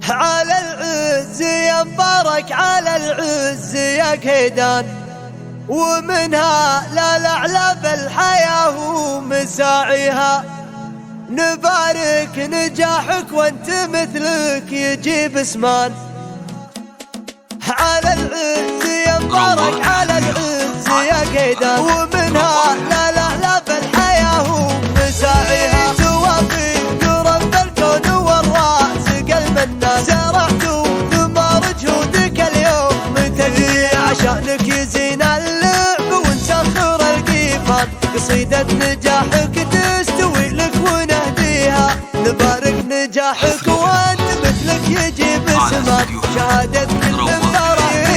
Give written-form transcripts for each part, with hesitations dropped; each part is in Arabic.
على العز يا مبارك، على العز يا كيدان، ومنها لا الأعلى بالحياة ومساعيها. نبارك نجاحك وانت مثلك يجيب اسمان. على العز يا مبارك، على العز يا كيدان، ومنها لا الأعلى بالحياة ومساعيها. توافي رب الكون والرازق المنان، زرعت ثمار جهودك اليوم تجري، عشانك يزين اللعب ونسخر القيفان. قصيدة نجاحك تستوي لك ونهديها. نبارك نجاحك وانت مثلك يجيب اسمان. شهادة كل مبارك،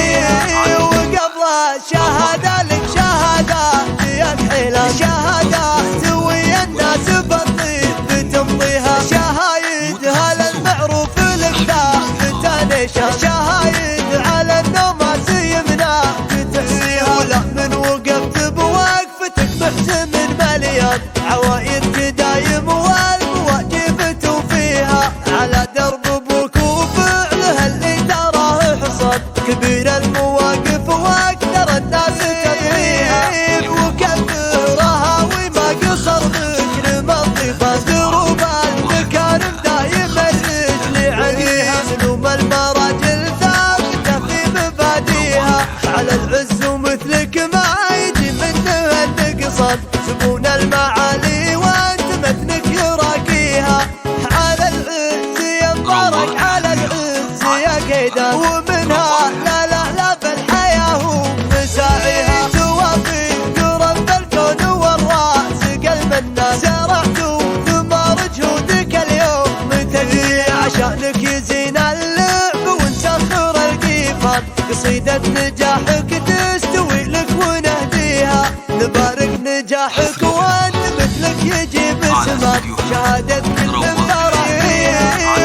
وقبل شهادة لك شهادات يا كحيلان. شهادات ويا الناس بالطيب تمضيها. شهايد هلا المعروف لك ثابتة نشان. شهايد على النوم يمناك تحصيها. ولا من وقفت بوقفتك محسن مليان. عوايد تدايم والمواجب توفيها. على درب ابوك وفعله اللي تراه حصان. كبير المواقف واقدر الناس تقضيها. وكبرها وما قصر مكرم الضيفان. دروب المكارم دايم الرجل عليها. سلوم المراجل ثابته في مباديها. على العز ومثلك ما يجي منه النقصان. زبون المعالي وانت مثلك يراقيها. على العز يا مبارك، على العز يا كيدان، ومنها لا الأعلى بالحياة ومساعيها. توافي رب الكون والرازق المنان، زرعت ثمار جهودك اليوم تجري، عشانك يزين اللعب ونسخر القيفان. قصيدة نجاحك تستوي لك ونهديها. نبارك نجاحك وانت مثلك يجيب اسمان. شهادة كل مبارك،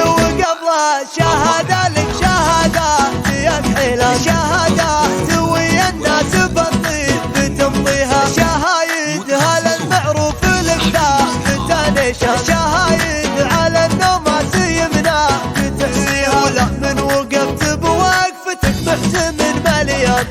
وقبل شهادة لك شهادات يا كحيلان. شهادات ويا الناس بالطيب تمضيها. شهايد هلا المعروف لك ثابتة نشان. شهايد على النوم يمناك تحصيها. ولا من وقفت بوقفتك محسن مليان.